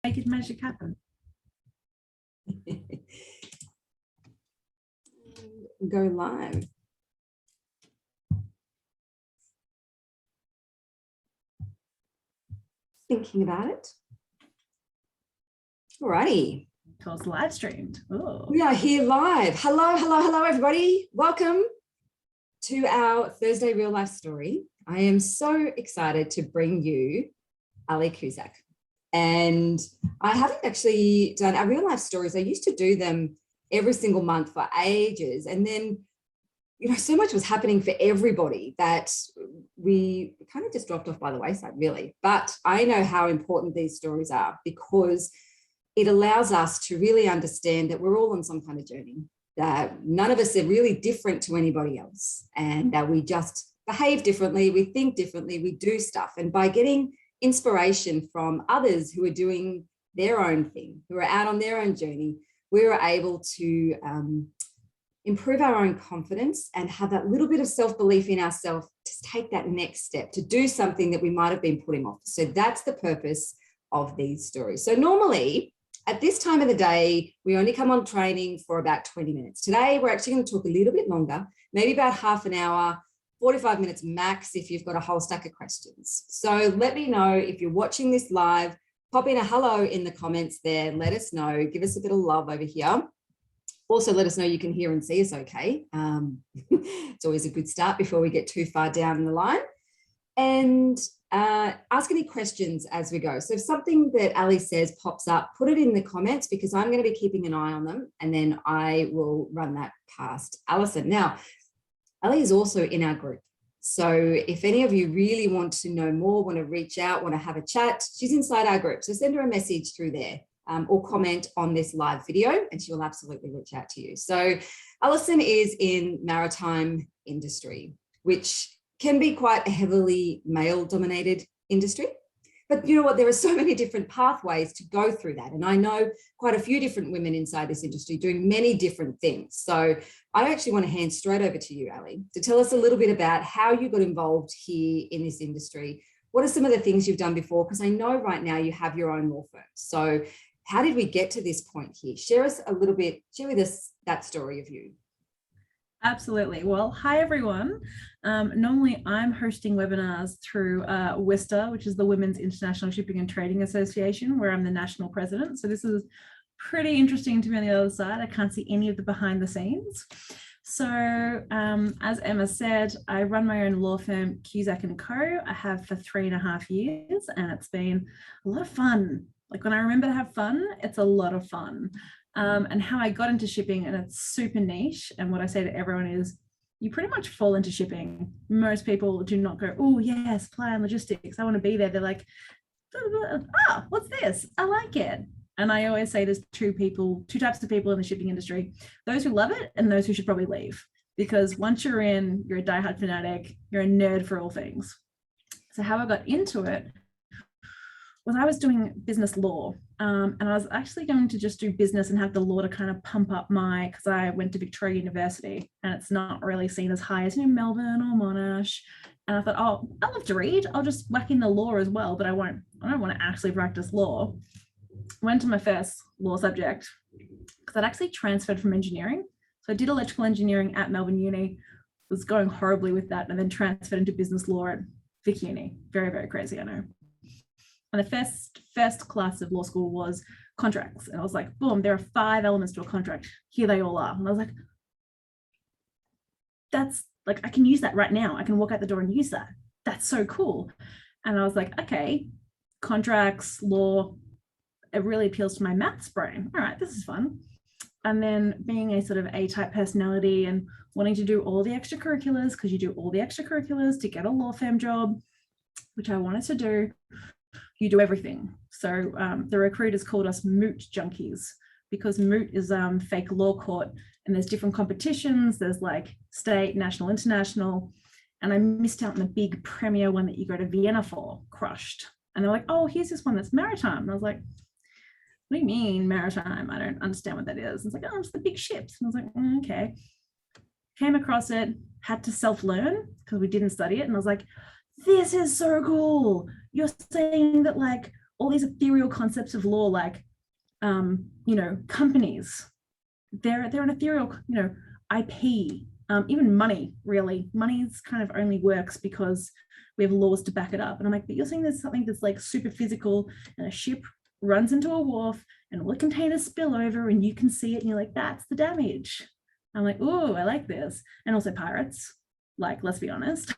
make it magic happen. Go live. Thinking about it. Alrighty. So it's live streamed. Ooh. We are here live. Hello, everybody. Welcome to our Thursday real life story. I am so excited to bring you Ali Cusack. And I haven't actually done our real life stories. I used to do them every single month for ages. And then, so much was happening for everybody that we kind of just dropped off by the wayside, really. But I know how important these stories are because it allows us to really understand that we're all on some kind of journey, that none of us are really different to anybody else, and that we just behave differently, we think differently, we do stuff. And by getting inspiration from others who are doing their own thing, who are out on their own journey, we are able to improve our own confidence and have that little bit of self-belief in ourselves to take that next step, to do something that we might have been putting off. So that's the purpose of these stories. So normally at this time of the day, we only come on training for about 20 minutes. Today, we're actually going to talk a little bit longer, maybe about half an hour, 45 minutes max if you've got a whole stack of questions. So let me know if you're watching this live, pop in a hello in the comments there, let us know, give us a bit of love over here. Also, let us know you can hear and see us okay. It's always a good start before we get too far down the line. And ask any questions as we go. So if something that Ali says pops up, put it in the comments because I'm going to be keeping an eye on them and then I will run that past Alison. Now, Ali is also in our group. So if any of you really want to know more, want to reach out, want to have a chat, she's inside our group. So send her a message through there or comment on this live video and she will absolutely reach out to you. So Alison is in maritime industry, which can be quite a heavily male-dominated industry. But you know what, there are so many different pathways to go through that. And I know quite a few different women inside this industry doing many different things. So I actually want to hand straight over to you, Ali, to tell us a little bit about how you got involved here in this industry. What are some of the things you've done before? Because I know right now you have your own law firm. So how did we get to this point here? Share us a little bit, share with us that story of you. Absolutely. Well, hi, everyone. Normally, I'm hosting webinars through WISTA, which is the Women's International Shipping and Trading Association, where I'm the national president. So this is pretty interesting to me on the other side. I can't see any of the behind the scenes. So as Emma said, I run my own law firm, Cusack & Co. I have for 3.5 years, and it's been a lot of fun. Like when I remember to have fun, it's a lot of fun. And how I got into shipping, and it's super niche. And what I say to everyone is, you pretty much fall into shipping. Most people do not go, oh yeah, supply and logistics, I want to be there. They're like, oh, what's this? I like it. And I always say there's two types of people in the shipping industry, those who love it and those who should probably leave. Because once you're in, you're a diehard fanatic, you're a nerd for all things. So how I got into it was I was doing business law, and I was actually going to just do business and have the law to kind of pump up because I went to Victoria University and it's not really seen as high as Melbourne or Monash. And I thought, oh, I love to read. I'll just whack in the law as well, but I don't want to actually practice law. Went to my first law subject because I'd actually transferred from engineering. So I did electrical engineering at Melbourne Uni, was going horribly with that, and then transferred into business law at Vic Uni. Very, very crazy, I know. And the first class of law school was contracts. And I was like, boom, there are 5 elements to a contract. Here they all are. And I was like, that's like, I can use that right now. I can walk out the door and use that. That's so cool. And I was like, okay, contracts, law, it really appeals to my maths brain. All right, this is fun. And then being a sort of A-type personality and wanting to do all the extracurriculars, because you do all the extracurriculars to get a law firm job, which I wanted to do. You do everything. So the recruiters called us moot junkies because moot is fake law court, and there's different competitions. There's like state, national, international. And I missed out on the big premier one that you go to Vienna for, crushed. And they're like, oh, here's this one that's maritime. And I was like, what do you mean maritime? I don't understand what that is. It's like, oh, it's the big ships. And I was like, okay. Came across it, had to self-learn because we didn't study it. And I was like, this is so cool. You're saying that like all these ethereal concepts of law, like, companies, they're an ethereal, IP, even money, really. Money's kind of only works because we have laws to back it up. And I'm like, but you're saying there's something that's like super physical, and a ship runs into a wharf and all the containers spill over and you can see it and you're like, that's the damage. I'm like, oh, I like this. And also pirates, like, let's be honest,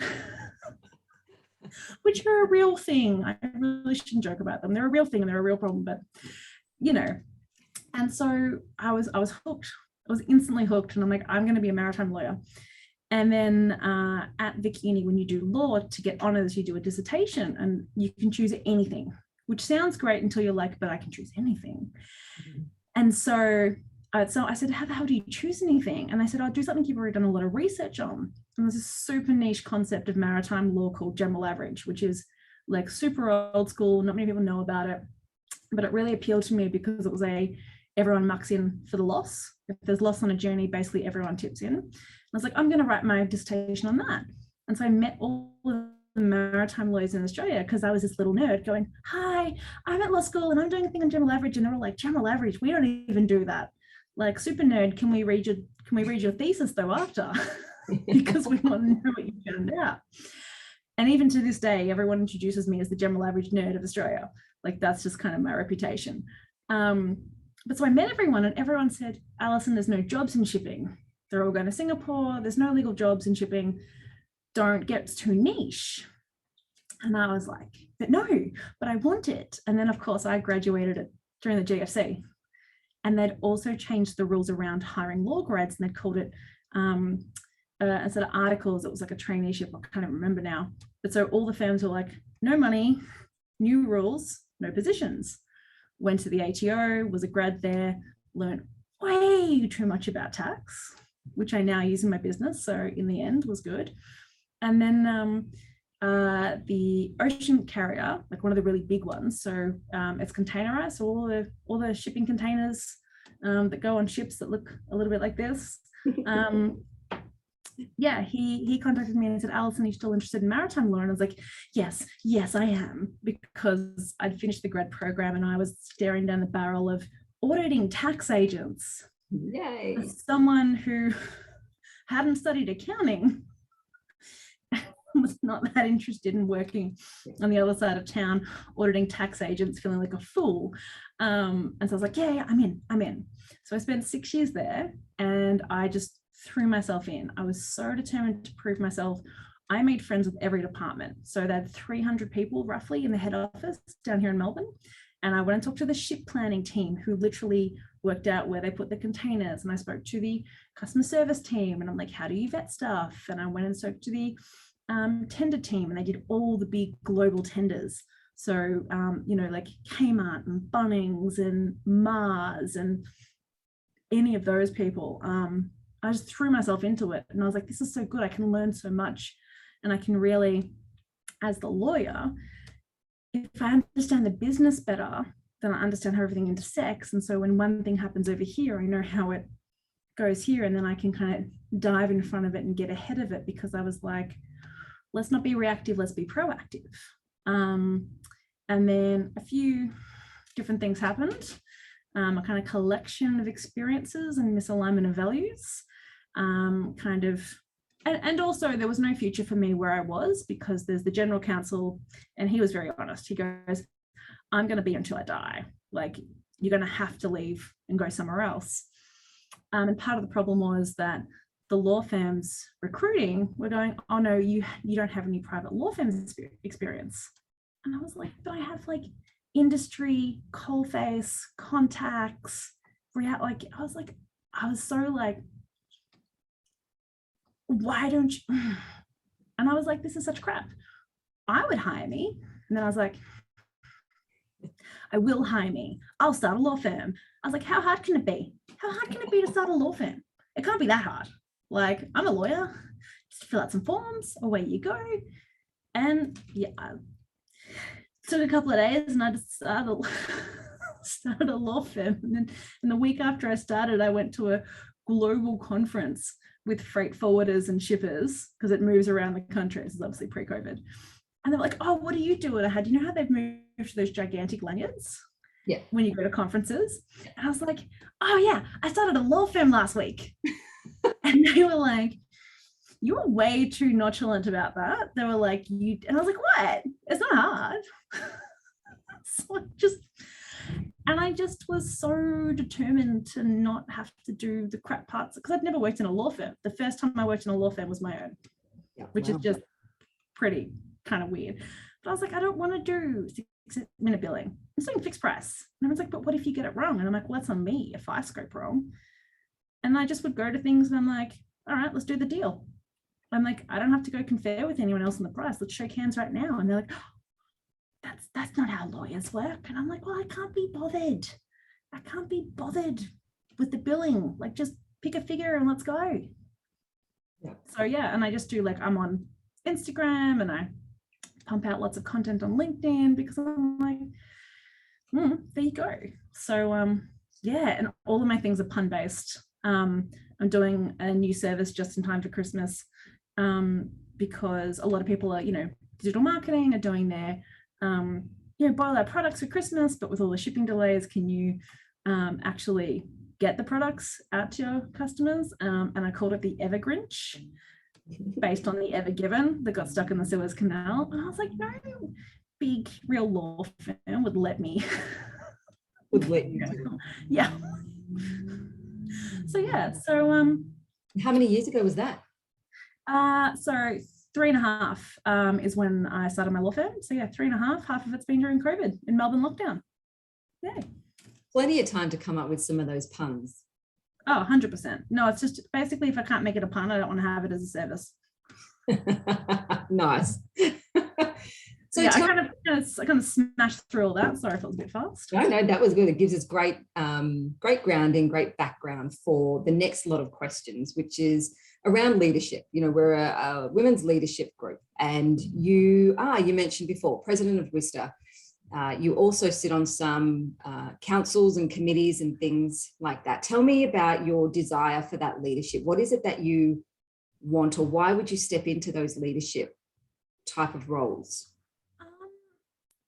which are a real thing. I really shouldn't joke about them. They're a real thing and they're a real problem, but and so I was hooked. I was instantly hooked, and I'm like, I'm going to be a maritime lawyer. And then at Vic Uni, when you do law, to get honors, you do a dissertation, and you can choose anything, which sounds great until you're like, but I can choose anything. Mm-hmm. And so I said, how the hell do you choose anything? And they said, I'll do something you've already done a lot of research on. And there's a super niche concept of maritime law called general average, which is like super old school. Not many people know about it, but it really appealed to me because it was everyone mucks in for the loss. If there's loss on a journey, basically everyone tips in. I was like, I'm going to write my dissertation on that. And so I met all of the maritime lawyers in Australia because I was this little nerd going, hi, I'm at law school and I'm doing a thing on general average. And they're all like, general average, we don't even do that. Like, super nerd, can we read your thesis though after? Because we want to know what you found out. And even to this day, everyone introduces me as the general average nerd of Australia. Like, that's just kind of my reputation. But so I met everyone, and everyone said, Alison, there's no jobs in shipping. They're all going to Singapore. There's no legal jobs in shipping. Don't get too niche. And I was like, but no, but I want it. And then, of course, I graduated during the GFC. And they'd also changed the rules around hiring law grads, and they'd called it, instead of articles, it was like a traineeship. I can't even remember now. But so all the firms were like, no money, new rules, no positions. Went to the ATO, was a grad there, learned way too much about tax, which I now use in my business. So in the end was good. And then the ocean carrier, like one of the really big ones. So it's containerized. So all the shipping containers that go on ships that look a little bit like this. Yeah, he contacted me and said, Alison, are you still interested in maritime law? And I was like, yes, I am, because I'd finished the grad program and I was staring down the barrel of auditing tax agents. Yay. As someone who hadn't studied accounting, was not that interested in working on the other side of town, auditing tax agents, feeling like a fool. And so I was like, yeah, I'm in. So I spent 6 years there, and I just threw myself in. I was so determined to prove myself. I made friends with every department. So they had 300 people roughly in the head office down here in Melbourne. And I went and talked to the ship planning team, who literally worked out where they put the containers. And I spoke to the customer service team, and I'm like, how do you vet stuff? And I went and spoke to the tender team, and they did all the big global tenders. So, like Kmart and Bunnings and Mars and any of those people. I just threw myself into it, and I was like, this is so good. I can learn so much, and I can really, as the lawyer, if I understand the business better, then I understand how everything intersects. And so when one thing happens over here, I know how it goes here, and then I can kind of dive in front of it and get ahead of it, because I was like, let's not be reactive, let's be proactive. And then a few different things happened, a kind of collection of experiences and misalignment of values, and also there was no future for me where I was, because there's the general counsel, and he was very honest. He goes, I'm going to be until I die. Like, you're going to have to leave and go somewhere else. And part of the problem was that the law firms recruiting were going, oh no, you don't have any private law firms experience. And I was like, but I have like industry, coalface, contacts, I was so like, why don't you? And I was like, this is such crap. I would hire me. And then I was like, I will hire me. I'll start a law firm. I was like, how hard can it be? How hard can it be to start a law firm? It can't be that hard. Like, I'm a lawyer, just fill out some forms, away you go. And yeah, it took a couple of days, and I just started a law firm. And then the week after I started, I went to a global conference with freight forwarders and shippers, because it moves around the country. This is obviously pre-COVID. And they're like, oh, what do you do? And I had, you know how they've moved to those gigantic lanyards? Yeah. When you go to conferences. And I was like, oh yeah, I started a law firm last week. And they were like, you were way too nonchalant about that. They were like, you, and I was like, what? It's not hard. So I just was so determined to not have to do the crap parts, because I'd never worked in a law firm. The first time I worked in a law firm was my own, which is just pretty kind of weird. But I was like, I don't want to do 6-minute billing. I'm doing fixed price. And everyone's like, but what if you get it wrong? And I'm like, well, that's on me if I scope wrong. And I just would go to things and I'm like, all right, let's do the deal. I'm like, I don't have to go confer with anyone else on the price. Let's shake hands right now. And they're like, oh, that's not how lawyers work. And I'm like, well, I can't be bothered. I can't be bothered with the billing. Like, just pick a figure and let's go. Yeah. So yeah, and I just do, like, I'm on Instagram and I pump out lots of content on LinkedIn because I'm like, there you go. So yeah, and all of my things are pun based. I'm doing a new service just in time for Christmas, because a lot of people are, digital marketing, are doing their boil our products for Christmas, but with all the shipping delays, can you actually get the products out to your customers? And I called it the Ever Grinch, based on the Ever Given that got stuck in the Suez Canal. And I was like, no big real law firm would let me. Would let you do. Yeah. So yeah, so how many years ago was that? So 3.5 is when I started my law firm. So yeah, 3.5, half of it's been during COVID in Melbourne lockdown. Yeah. Plenty of time to come up with some of those puns. Oh, 100%. No, it's just basically, if I can't make it a pun, I don't want to have it as a service. Nice. So yeah, I kind of smashed through all that. Sorry if it was a bit fast. No, that was good. It gives us great grounding, great background for the next lot of questions, which is around leadership. We're a women's leadership group, and you mentioned before, president of WISTA. You also sit on some councils and committees and things like that. Tell me about your desire for that leadership. What is it that you want, or why would you step into those leadership type of roles?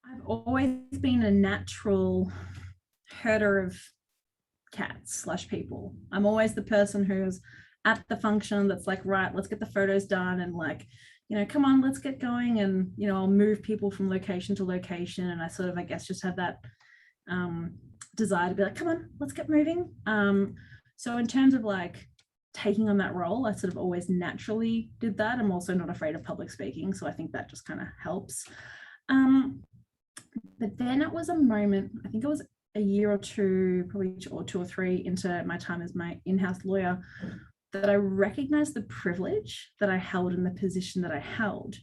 I've always been a natural herder of cats / people. I'm always the person who's at the function that's like, right, let's get the photos done, and like, come on, let's get going. And, I'll move people from location to location. And I sort of, I guess, just have that desire to be like, come on, let's get moving. So in terms of like taking on that role, I sort of always naturally did that. I'm also not afraid of public speaking. So I think that just kind of helps. But then it was a moment, I think it was a year or two, probably 2 or 3 into my time as my in-house lawyer, that I recognized the privilege that I held in the position that I held.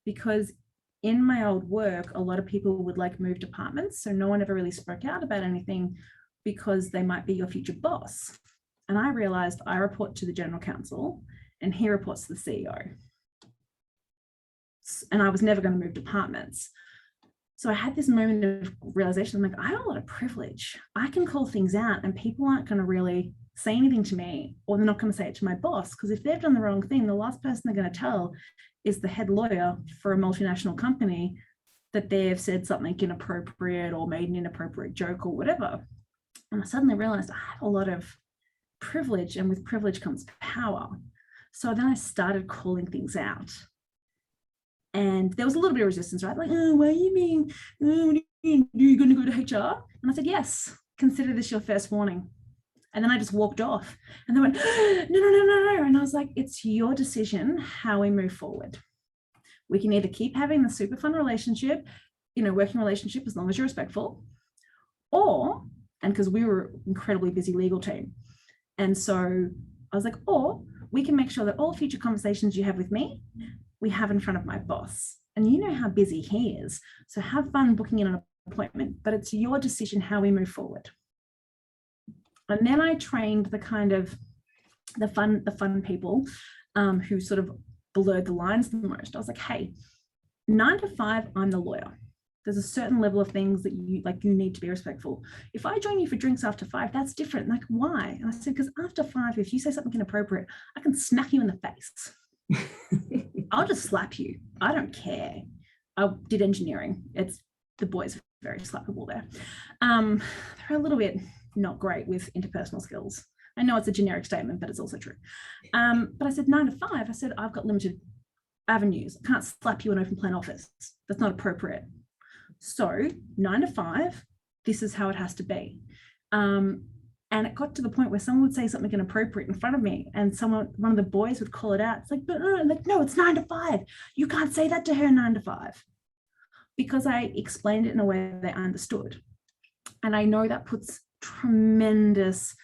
Because in my old work, a lot of people would like move departments. So no one ever really spoke out about anything because they might be your future boss. And I realized I report to the general counsel and he reports to the CEO. And I was never going to move departments. So I had this moment of realization. I'm like, I have a lot of privilege. I can call things out and people aren't going to really say anything to me, or they're not going to say it to my boss, because if they've done the wrong thing, the last person they're going to tell is the head lawyer for a multinational company that they've said something inappropriate or made an inappropriate joke or whatever. And I suddenly realized I have a lot of privilege, and with privilege comes power. So then I started calling things out. And there was a little bit of resistance, right? Like, oh, what do you mean? Oh, what do you mean? Are you going to go to HR? And I said, yes, consider this your first warning. And then I just walked off, and they went, no. And I was like, it's your decision how we move forward. We can either keep having the super fun relationship, working relationship, as long as you're respectful, or, and because we were an incredibly busy legal team. And so I was like, or we can make sure that all future conversations you have with me, we have in front of my boss. And you know how busy he is. So have fun booking in an appointment, but it's your decision how we move forward. And then I trained the kind of the fun people who sort of blurred the lines the most. I was like, hey, 9 to 5, I'm the lawyer. There's a certain level of things that you need to be respectful. If I join you for drinks after 5, that's different. Like, why? And I said, because after 5, if you say something inappropriate, I can smack you in the face. I'll just slap you. I don't care. I did engineering. The boys are very slappable there. They're a little bit not great with interpersonal skills. I know it's a generic statement, but it's also true. But I said 9 to 5. I said, I've got limited avenues. I can't slap you in an open plan office. That's not appropriate. So 9 to 5, this is how it has to be. And it got to the point where someone would say something inappropriate in front of me, and one of the boys would call it out. It's like, but like, no, it's 9 to 5. You can't say that to her 9 to 5. Because I explained it in a way they understood. And I know that puts tremendous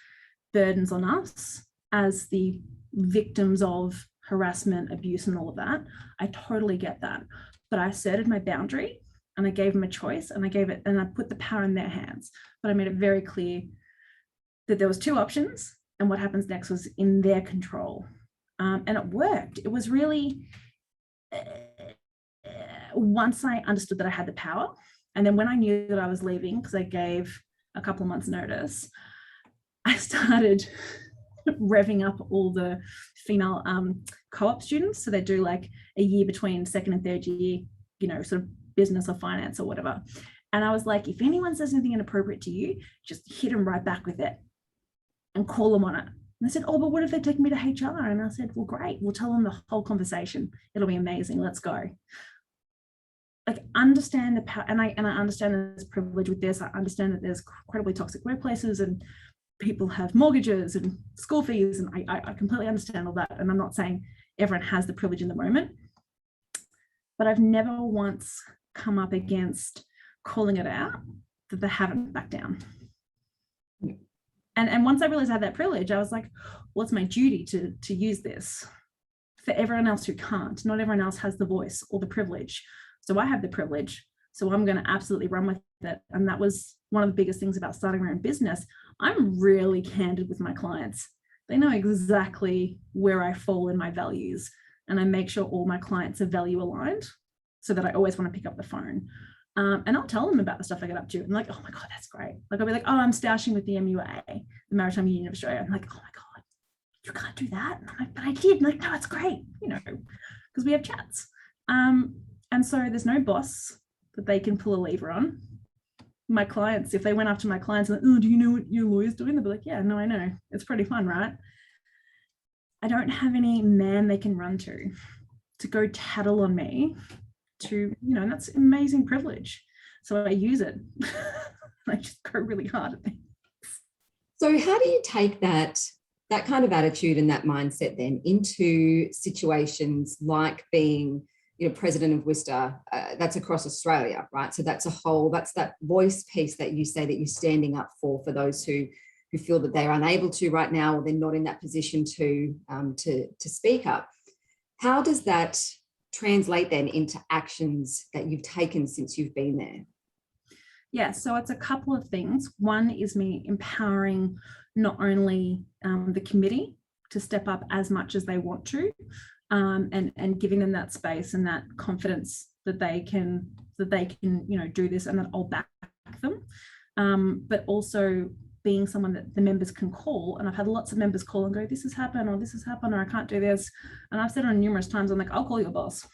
burdens on us as the victims of harassment, abuse, and all of that. I totally get that. But I asserted my boundary, and I gave them a choice, and I put the power in their hands. But I made it very clear that there was 2 options, and what happens next was in their control. And it worked. It was really, once I understood that I had the power, and then when I knew that I was leaving, because I gave a couple of months notice, I started revving up all the female co-op students. So they do like a year between 2nd and 3rd year, sort of business or finance or whatever. And I was like, if anyone says anything inappropriate to you, just hit them right back with it and call them on it. And they said, oh, but what if they take me to HR? And I said, well, great. We'll tell them the whole conversation. It'll be amazing. Let's go. Like, understand the power. And I understand there's privilege with this. I understand that there's incredibly toxic workplaces and people have mortgages and school fees. And I completely understand all that. And I'm not saying everyone has the privilege in the moment, but I've never once come up against calling it out that they haven't backed down. And once I realized I had that privilege, I was like, well, it's my duty to use this for everyone else who can't. Not everyone else has the voice or the privilege. So I have the privilege. So I'm going to absolutely run with it. And that was one of the biggest things about starting my own business. I'm really candid with my clients. They know exactly where I fall in my values. And I make sure all my clients are value aligned so that I always want to pick up the phone. And I'll tell them about the stuff I get up to. And like, oh my God, that's great. Like, I'll be like, oh, I'm stashing with the MUA, the Maritime Union of Australia. I'm like, oh my God, you can't do that. And I'm like, but I did. And like, no, it's great, because we have chats. And so there's no boss that they can pull a lever on. My clients, if they went up to my clients and like, oh, do you know what your lawyer's doing? They'll be like, yeah, no, I know. It's pretty fun, right? I don't have any man they can run to go tattle on me. And that's amazing privilege. So I use it. I just go really hard at things. So how do you take that kind of attitude and that mindset then into situations like being, president of WISTA, that's across Australia, right? So that's that voice piece that you say that you're standing up for those who feel that they're unable to right now, or they're not in that position to speak up. How does that translate then into actions that you've taken since you've been there? Yeah, so it's a couple of things. One is me empowering not only the committee to step up as much as they want to, and giving them that space and that confidence that they can do this, and that I'll back them, but also being someone that the members can call. And I've had lots of members call and go, this has happened, or I can't do this. And I've said on numerous times, I'm like, I'll call your boss.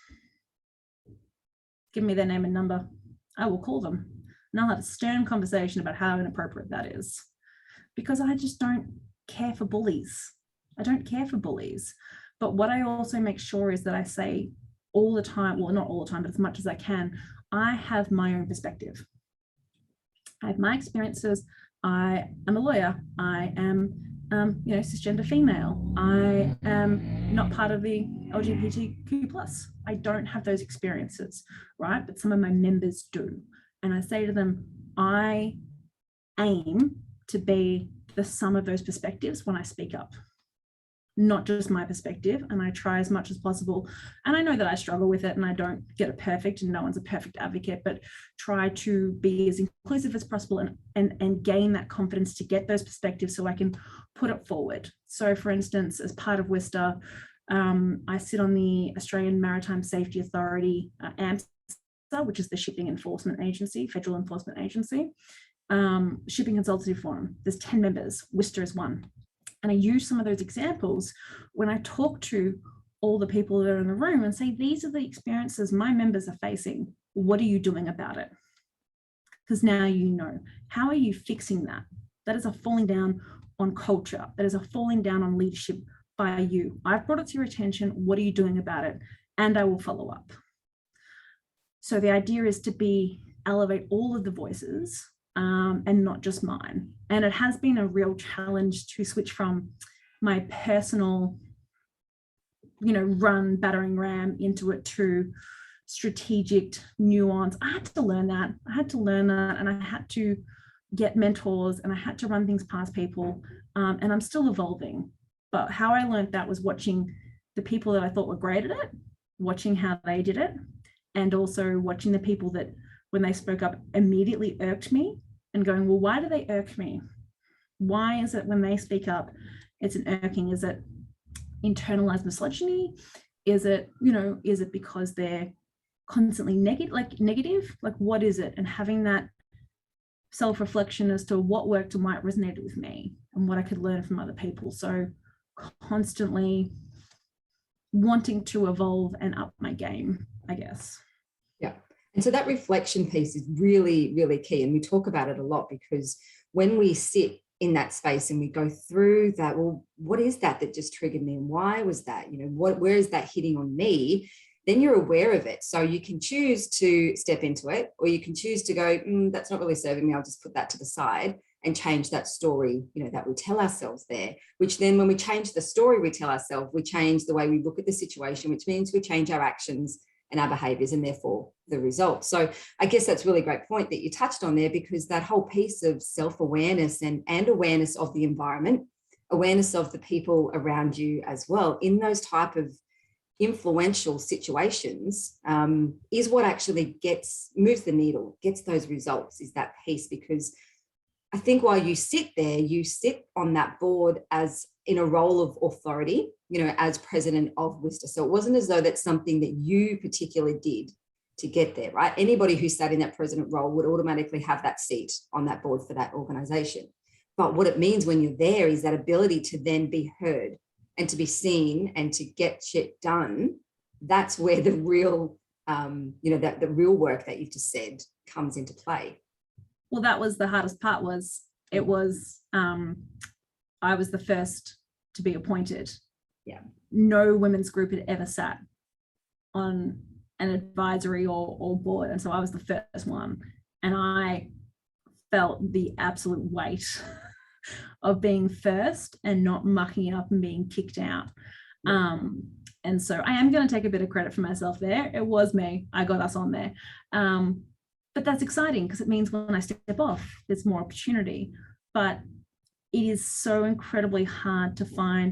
Give me their name and number. I will call them. And I'll have a stern conversation about how inappropriate that is. Because I just don't care for bullies. I don't care for bullies. But what I also make sure is that I say all the time, well, not all the time, but as much as I can, I have my own perspective. I have my experiences. I am a lawyer. I am, cisgender female. I am not part of the LGBTQ+. I don't have those experiences, right? But some of my members do. And I say to them, I aim to be the sum of those perspectives when I speak up, not just my perspective. And I try as much as possible. And I know that I struggle with it and I don't get it perfect, and no one's a perfect advocate, but try to be as inclusive as possible and gain that confidence to get those perspectives so I can put it forward. So for instance, as part of WISTA, I sit on the Australian Maritime Safety Authority, AMSA, which is the shipping enforcement agency, federal enforcement agency, shipping consultative forum. There's 10 members, WISTA is one. And I use some of those examples when I talk to all the people that are in the room and say, these are the experiences my members are facing. what are you doing about it? Because now you know. How are you fixing that? That is a falling down on culture. That is a falling down on leadership by you. I've brought it to your attention. What are you doing about it? And I will follow up. So the idea is to elevate all of the voices and not just mine. And it has been a real challenge to switch from my personal, run battering ram into it to strategic nuance. I had to learn that. And I had to get mentors and I had to run things past people. And I'm still evolving. But how I learned that was watching the people that I thought were great at it, watching how they did it, and also watching the people that when they spoke up immediately irked me and going, well, why do they irk me? Why is it when they speak up, it's an irking? Is it internalized misogyny? Is it because they're constantly negative? Like, what is it? And having that self-reflection as to what worked and why it resonated with me and what I could learn from other people. So constantly wanting to evolve and up my game, I guess. Yeah. And so that reflection piece is really, really key. And we talk about it a lot because when we sit in that space and we go through that, well, what is that just triggered me? And why was that? Where is that hitting on me? Then you're aware of it. So you can choose to step into it, or you can choose to go, that's not really serving me. I'll just put that to the side and change that story, that we tell ourselves there, which then when we change the story we tell ourselves, we change the way we look at the situation, which means we change our actions and our behaviors and therefore the results. So I guess that's a really great point that you touched on there, because that whole piece of self-awareness and awareness of the environment, awareness of the people around you as well in those type of influential situations is what actually moves the needle, gets those results, is that piece. Because I think while you sit there, you sit on that board as in a role of authority, as president of Worcester. So it wasn't as though that's something that you particularly did to get there, right? Anybody who sat in that president role would automatically have that seat on that board for that organization. But what it means when you're there is that ability to then be heard and to be seen and to get shit done. That's where the real, the real work that you've just said comes into play. Well, that was the hardest part. I was the first to be appointed. Yeah. No women's group had ever sat on an advisory or board. And so I was the first one. And I felt the absolute weight of being first and not mucking it up and being kicked out. And so I am going to take a bit of credit for myself there. It was me. I got us on there. But that's exciting because it means when I step off, there's more opportunity. But it is so incredibly hard to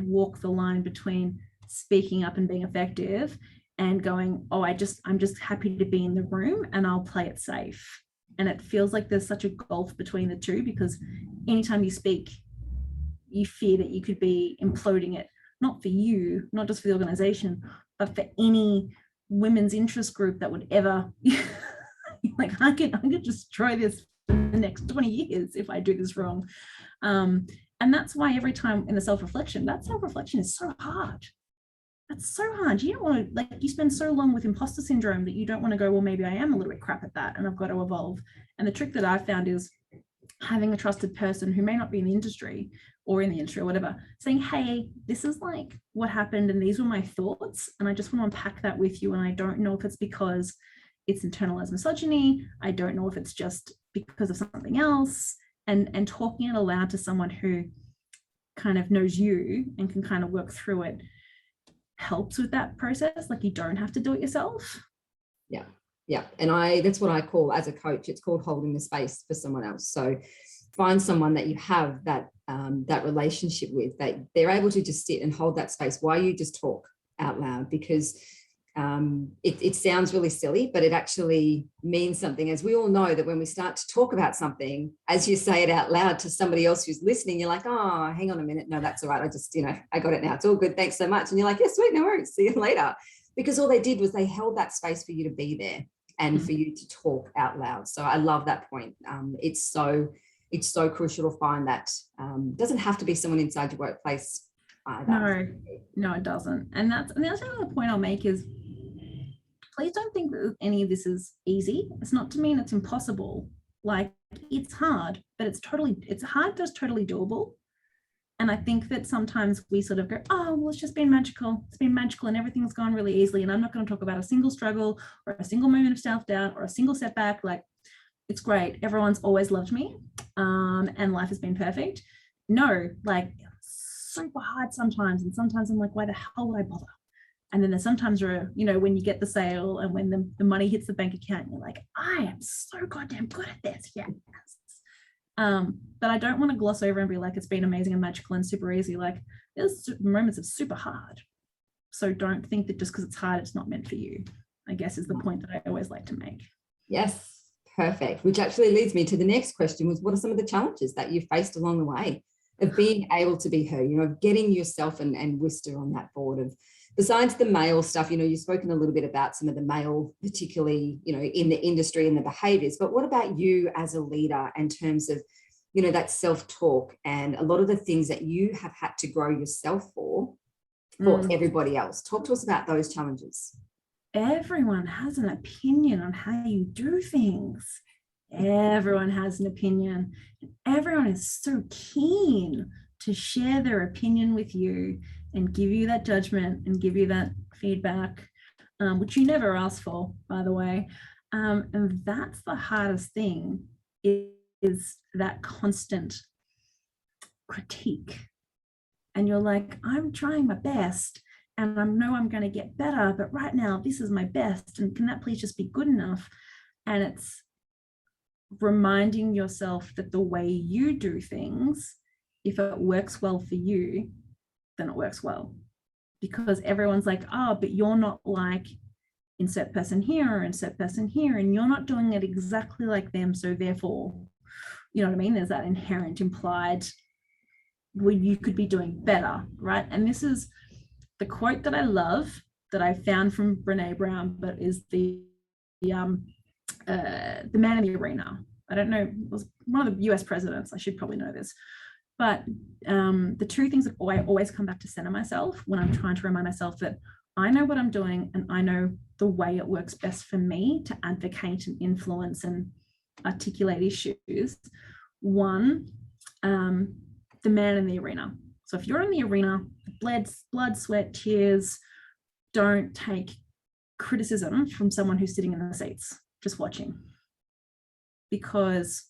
walk the line between speaking up and being effective and going, I'm just happy to be in the room and I'll play it safe. And it feels like there's such a gulf between the two, because anytime you speak, you fear that you could be imploding it, not for you, not just for the organization, but for any women's interest group that would ever, like, I could destroy this for the next 20 years if I do this wrong. And that's why every time in the self-reflection, that self-reflection is so hard. That's so hard. You don't want to, you spend so long with imposter syndrome that you don't want to go, well, maybe I am a little bit crap at that and I've got to evolve. And the trick that I've found is having a trusted person who may not be in the industry or whatever, saying, hey, this is like what happened and these were my thoughts and I just want to unpack that with you. And I don't know if it's because it's internalized misogyny. I don't know if it's just because of something else. And talking it aloud to someone who kind of knows you and can kind of work through it helps with that process. Like, you don't have to do it yourself. Yeah. And that's what I call, as a coach, it's called holding the space for someone else. So find someone that you have that relationship with, that they're able to just sit and hold that space while you just talk out loud, because it sounds really silly, but it actually means something. As we all know, that when we start to talk about something, as you say it out loud to somebody else who's listening, you're like, oh, hang on a minute. No, that's all right. I just, I got it now. It's all good. Thanks so much. And you're like, yeah, sweet, no worries. See you later. Because all they did was they held that space for you to be there and for you to talk out loud. So I love that point. It's so crucial to find that. Doesn't have to be someone inside your workplace either. No, it doesn't. And the other point I'll make is, please don't think that any of this is easy. It's not to mean it's impossible. Like, it's hard, but it's hard, just totally doable. And I think that sometimes we sort of go, oh, well, it's just been magical. It's been magical and everything's gone really easily. And I'm not going to talk about a single struggle or a single moment of self-doubt or a single setback. Like, it's great. Everyone's always loved me. And life has been perfect. No, like, super hard sometimes. And sometimes I'm like, why the hell would I bother? And then there's sometimes where, you know, when you get the sale and when the money hits the bank account, you're like, I am so goddamn good at this. Yes. But I don't want to gloss over and be like, it's been amazing and magical and super easy. Like, there's moments of super hard. So don't think that just because it's hard, it's not meant for you, I guess, is the point that I always like to make. Yes, perfect. Which actually leads me to the next question, was what are some of the challenges that you faced along the way of being able to be her, you know, of getting yourself and Worcester on that board of, besides the male stuff, you know, you've spoken a little bit about some of the male, particularly, you know, in the industry and the behaviors, but what about you as a leader in terms of, you know, that self-talk and a lot of the things that you have had to grow yourself for everybody else? Talk to us about those challenges. Everyone has an opinion on how you do things. Everyone has an opinion. Everyone is so keen to share their opinion with you and give you that judgment and give you that feedback, which you never ask for, by the way. And that's the hardest thing, is that constant critique. And you're like, I'm trying my best and I know I'm going to get better, but right now this is my best. And can that please just be good enough? And it's reminding yourself that the way you do things, if it works well for you, then it works well. Because everyone's like, oh, but you're not like insert person here or insert person here, and you're not doing it exactly like them. So therefore, you know what I mean? There's that inherent implied, well, you could be doing better, right? And this is the quote that I love that I found from Brene Brown, but is the man in the arena. I don't know, it was one of the US presidents. I should probably know this. But the two things that I always come back to center myself when I'm trying to remind myself that I know what I'm doing and I know the way it works best for me to advocate and influence and articulate issues. One, the man in the arena. So if you're in the arena, blood, sweat, tears, don't take criticism from someone who's sitting in the seats, just watching. Because,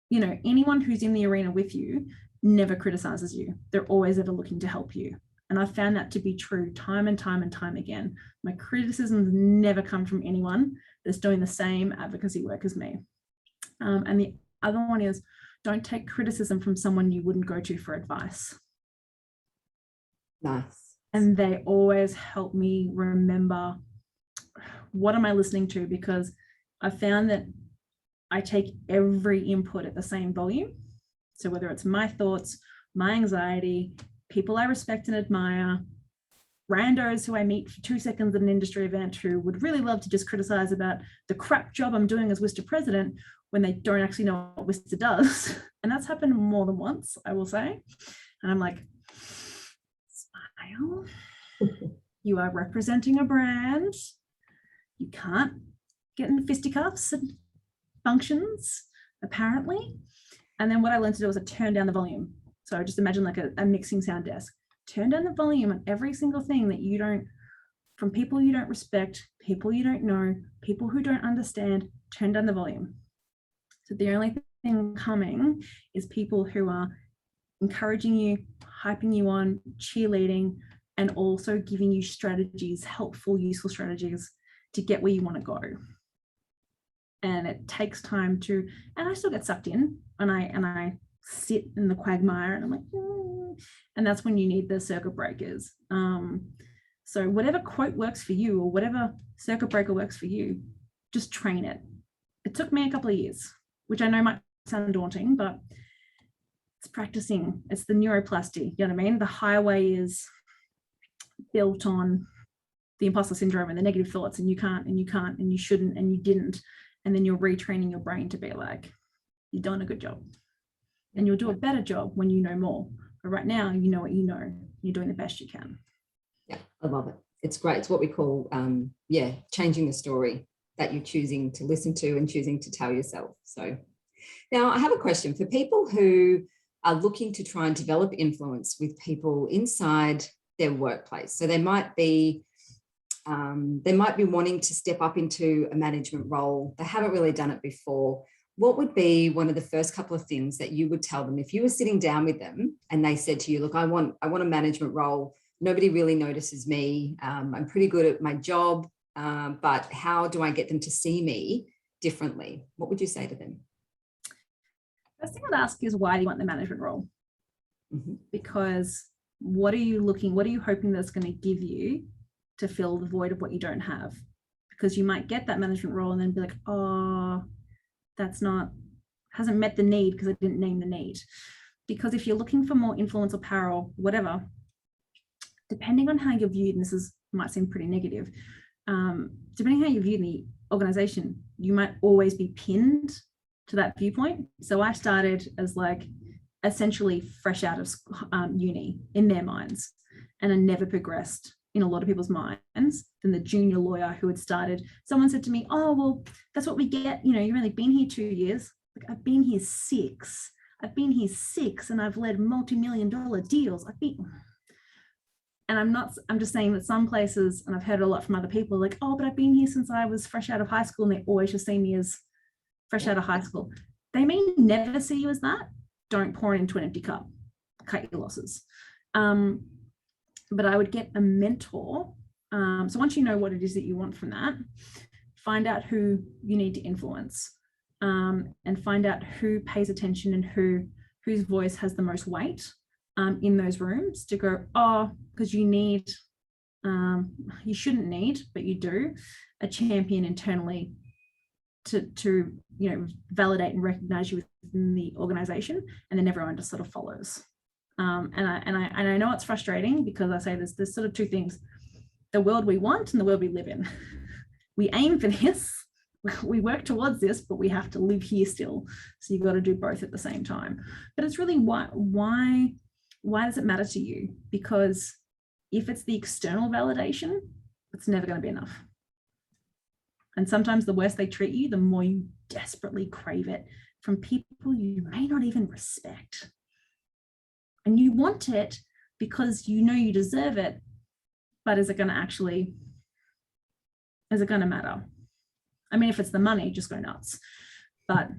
you know, anyone who's in the arena with you never criticizes you. They're always ever looking to help you. And I've found that to be true time and time and time again. My criticisms never come from anyone that's doing the same advocacy work as me. And the other one is, don't take criticism from someone you wouldn't go to for advice. Nice. And they always help me remember, what am I listening to? Because I found that I take every input at the same volume. So whether it's my thoughts, my anxiety, people I respect and admire, randos who I meet for 2 seconds at an industry event who would really love to just criticize about the crap job I'm doing as Worcester president when they don't actually know what Worcester does. And that's happened more than once, I will say. And I'm like, smile. You are representing a brand. You can't get in fisticuffs and functions, apparently. And then what I learned to do was turn down the volume. So just imagine like a mixing sound desk. Turn down the volume on every single thing that you don't, from people you don't respect, people you don't know, people who don't understand, turn down the volume. So the only thing coming is people who are encouraging you, hyping you on, cheerleading, and also giving you strategies, helpful, useful strategies to get where you want to go. And it takes time to, and I still get sucked in, and I sit in the quagmire and I'm like, and that's when you need the circuit breakers. So whatever quote works for you or whatever circuit breaker works for you, just train it. It took me a couple of years, which I know might sound daunting, but it's practicing. It's the neuroplasty, you know what I mean? The highway is built on the imposter syndrome and the negative thoughts, and you can't, and you can't, and you shouldn't, and you didn't. And then you're retraining your brain to be like, you're doing a good job. And you'll do a better job when you know more. But right now, you know what you know. You're doing the best you can. Yeah, I love it. It's great. It's what we call, changing the story that you're choosing to listen to and choosing to tell yourself. So now I have a question for people who are looking to try and develop influence with people inside their workplace. So they might be wanting to step up into a management role. They haven't really done it before. What would be one of the first couple of things that you would tell them if you were sitting down with them and they said to you, look, I want a management role. Nobody really notices me. I'm pretty good at my job, but how do I get them to see me differently? What would you say to them? First thing I'd ask is, why do you want the management role? Mm-hmm. Because what are you hoping that's going to give you to fill the void of what you don't have? Because you might get that management role and then be like, oh, hasn't met the need because I didn't name the need. Because if you're looking for more influence or power or whatever, depending on how you're viewed, and might seem pretty negative, depending on how you view the organization, you might always be pinned to that viewpoint. So I started as like essentially fresh out of uni in their minds, and I never progressed in a lot of people's minds than the junior lawyer who had started. Someone said to me, oh, well, that's what we get. You've only been here 2 years. Like, I've been here 6. And I've led multi-million-dollar deals. I'm just saying that some places, and I've heard it a lot from other people, like, oh, but I've been here since I was fresh out of high school, and they always just see me as fresh out of high school. They may never see you as that. Don't pour it into an empty cup. Cut your losses. But I would get a mentor. So once you know what it is that you want from that, find out who you need to influence, and find out who pays attention and whose voice has the most weight in those rooms, to go, oh, because you shouldn't need, but you do, a champion internally to validate and recognize you within the organization, and then everyone just sort of follows. And I know it's frustrating, because I say there's sort of two things: the world we want and the world we live in. We aim for this, we work towards this, but we have to live here still. So you've got to do both at the same time. But it's really why does it matter to you? Because if it's the external validation, it's never going to be enough. And sometimes the worse they treat you, the more you desperately crave it from people you may not even respect. And you want it because you know you deserve it, but is it going to matter? I mean, if it's the money, just go nuts. But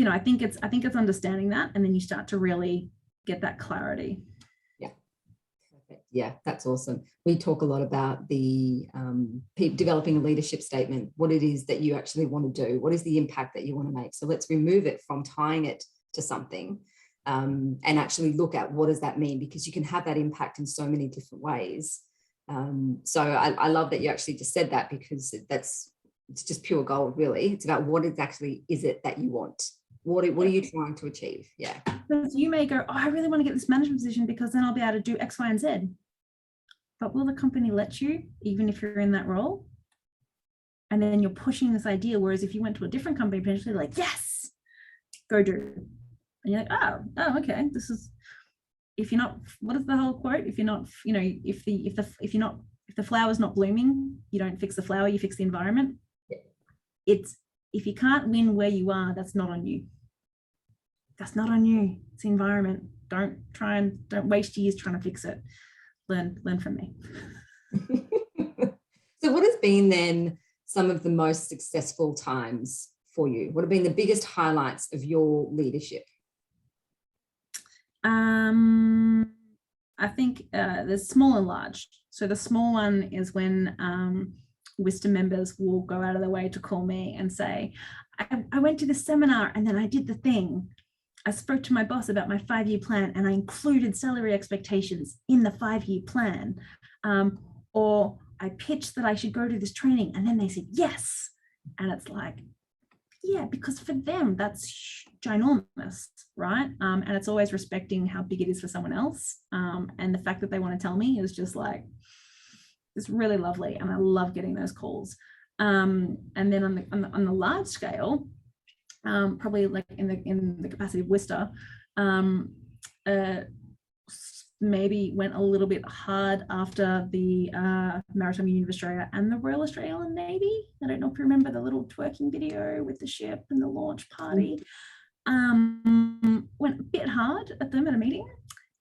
I think it's understanding that, and then you start to really get that clarity. Yeah, perfect. Yeah, that's awesome. We talk a lot about the developing a leadership statement, what it is that you actually want to do, what is the impact that you want to make. So let's remove it from tying it to something, and actually look at what does that mean, because you can have that impact in so many different ways. So I love that you actually just said that, because it's just pure gold, really. It's about what exactly is it that you want. What are you trying to achieve? Yeah. Because you may go, oh, I really want to get this management position because then I'll be able to do X, Y, and Z. But will the company let you, even if you're in that role? And then you're pushing this idea. Whereas if you went to a different company, potentially like, yes, go do. And you're like, oh, okay. This is, if you're not, what is the whole quote? If you're not, if the flower's not blooming, you don't fix the flower, you fix the environment. It's, if you can't win where you are, that's not on you. That's not on you. It's the environment. Don't waste years trying to fix it. Learn from me. So what has been then some of the most successful times for you? What have been the biggest highlights of your leadership? I think there's small and large. So the small one is when Wisdom members will go out of their way to call me and say, I went to this seminar and then I did the thing. I spoke to my boss about my 5-year plan and I included salary expectations in the 5-year plan. Or I pitched that I should go to this training and then they said yes. And it's like, yeah, because for them, that's ginormous, right? And it's always respecting how big it is for someone else. And the fact that they want to tell me is just like, it's really lovely. And I love getting those calls. And then on the large scale, probably like in the capacity of Wister, maybe went a little bit hard after the Maritime Union of Australia and the Royal Australian Navy. I don't know if you remember the little twerking video with the ship and the launch party. Went a bit hard at them at a meeting.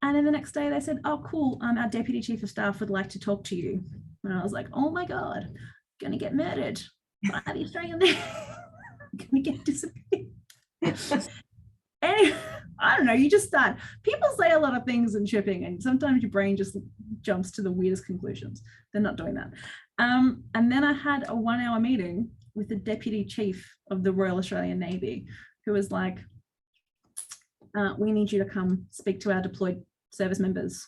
And then the next day they said, oh, cool, our Deputy Chief of Staff would like to talk to you. And I was like, oh my God, I'm gonna get murdered by the Australian Navy. I'm gonna get disappeared. Anyway, I don't know, you just start. People say a lot of things in shipping, and sometimes your brain just jumps to the weirdest conclusions. They're not doing that. And then I had a 1 hour meeting with the Deputy Chief of the Royal Australian Navy, who was like, we need you to come speak to our deployed service members.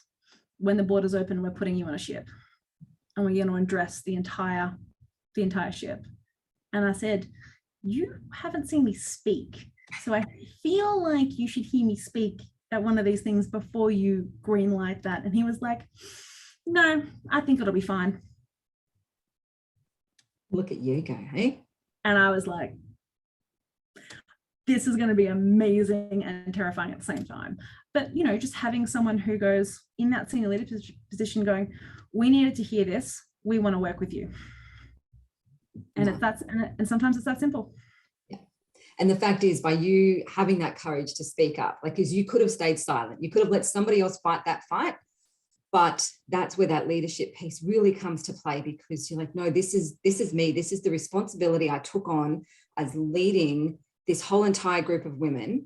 When the borders open, we're putting you on a ship and we're going to address the entire ship. And I said, you haven't seen me speak. So I feel like you should hear me speak at one of these things before you greenlight that. And he was like, no, I think it'll be fine. Look at you go, hey? And I was like, this is going to be amazing and terrifying at the same time. But, you know, just having someone who goes in that senior leadership position going, we needed to hear this. We want to work with you. And and sometimes it's that simple. Yeah. And the fact is, by you having that courage to speak up, like, because you could have stayed silent, you could have let somebody else fight that fight. But that's where that leadership piece really comes to play, because you're like, no, this is me. This is the responsibility I took on as leading this whole entire group of women.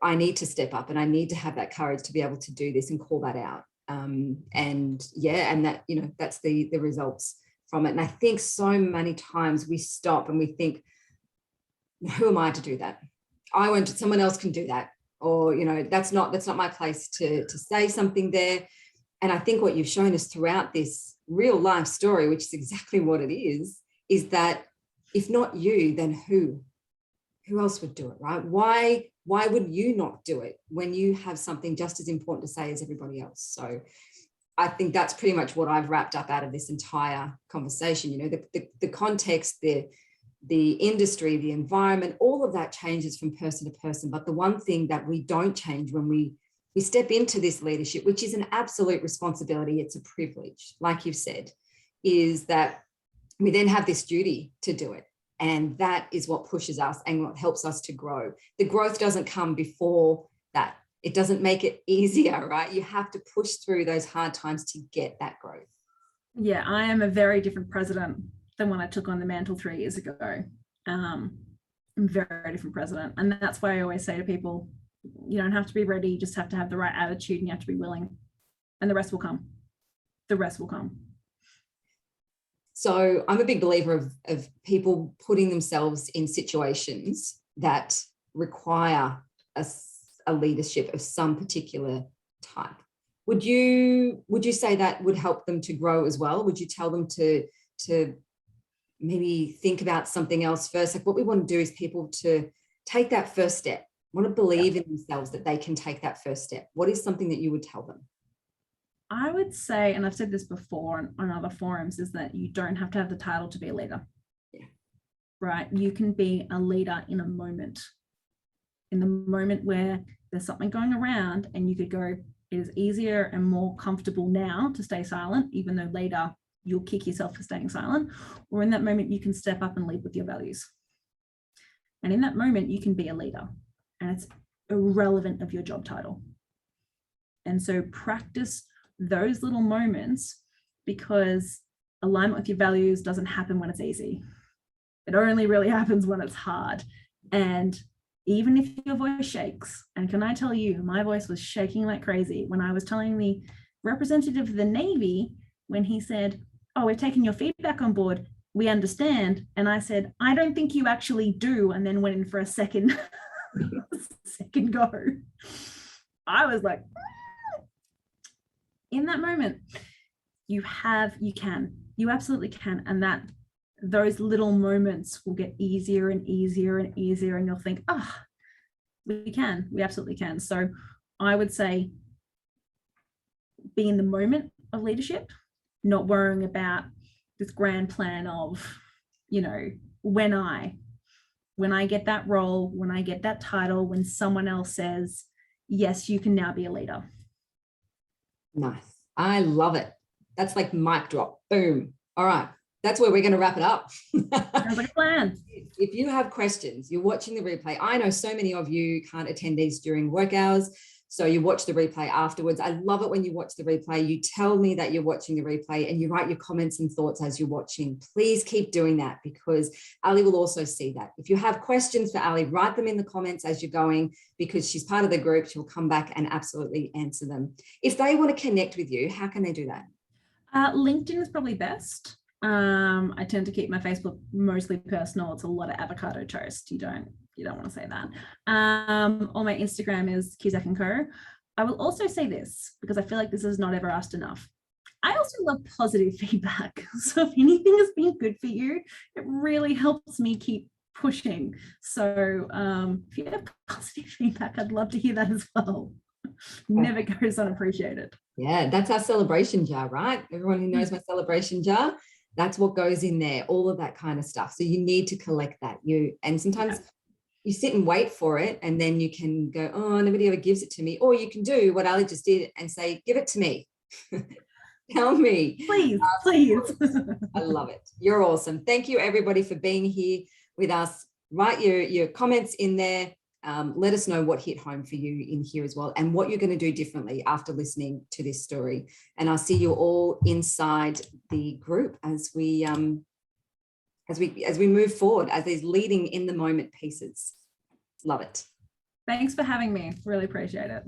I need to step up and I need to have that courage to be able to do this and call that out. And that, you know, that's the results from it. And I think so many times we stop and we think, who am I to do that? Someone else can do that. Or, you know, that's not my place to say something there. And I think what you've shown us throughout this real life story, which is exactly what it is that if not you, then who? Who else would do it, right? Why would you not do it when you have something just as important to say as everybody else? So I think that's pretty much what I've wrapped up out of this entire conversation. You know, the context, the industry, the environment, all of that changes from person to person. But the one thing that we don't change when we step into this leadership, which is an absolute responsibility, it's a privilege, like you've said, is that we then have this duty to do it. And that is what pushes us and what helps us to grow. The growth doesn't come before that. It doesn't make it easier, right? You have to push through those hard times to get that growth. Yeah, I am a very different president than when I took on the mantle 3 years ago. I'm a very different president. And that's why I always say to people, you don't have to be ready, you just have to have the right attitude and you have to be willing. And the rest will come. The rest will come. So I'm a big believer of people putting themselves in situations that require a leadership of some particular type. Would you say that would help them to grow as well? Would you tell them to maybe think about something else first? Like, what we want to do is people to take that first step, want to believe in themselves that they can take that first step. What is something that you would tell them? I would say, and I've said this before on other forums, is that you don't have to have the title to be a leader. Yeah. Right? You can be a leader in a moment. In the moment where there's something going around and you could go, it is easier and more comfortable now to stay silent, even though later you'll kick yourself for staying silent. Or in that moment, you can step up and lead with your values. And in that moment, you can be a leader. And it's irrelevant of your job title. And so practice those little moments, because alignment with your values doesn't happen when it's easy. It only really happens when it's hard. And even if your voice shakes, and can I tell you, my voice was shaking like crazy when I was telling the representative of the Navy, when he said, oh, we've taken your feedback on board, we understand. And I said, I don't think you actually do. And then went in for a second go. I was like, in that moment, you absolutely can. And that those little moments will get easier and easier and easier. And you'll think, we absolutely can. So I would say be in the moment of leadership, not worrying about this grand plan of, you know, when I get that role, when I get that title, when someone else says, yes, you can now be a leader. Nice. I love it. That's like mic drop. Boom. All right. That's where we're going to wrap it up. Sounds like a plan. If you have questions, you're watching the replay. I know so many of you can't attend these during work hours, so you watch the replay afterwards. I love it when you watch the replay. You tell me that you're watching the replay and you write your comments and thoughts as you're watching. Please keep doing that, because Ali will also see that. If you have questions for Ali, write them in the comments as you're going, because she's part of the group. She'll come back and absolutely answer them. If they want to connect with you, how can they do that? LinkedIn is probably best. I tend to keep my Facebook mostly personal. It's a lot of avocado toast. You don't want to say that. Or my Instagram is cusack & co. I will also say this, because I feel like this is not ever asked enough. I also love positive feedback. So if anything has been good for you, it really helps me keep pushing. So if you have positive feedback, I'd love to hear that as well. Never goes unappreciated. Yeah, that's our celebration jar, right? Everyone who knows my celebration jar, that's what goes in there, all of that kind of stuff. So you need to collect that. And sometimes you sit and wait for it, and then you can go, oh, nobody ever gives it to me. Or you can do what Ali just did and say, give it to me. Tell me. Please. I love it. You're awesome. Thank you, everybody, for being here with us. Write your comments in there. Let us know what hit home for you in here as well, and what you're going to do differently after listening to this story. And I'll see you all inside the group as we move forward as these leading in the moment pieces. Love it. Thanks for having me. Really appreciate it.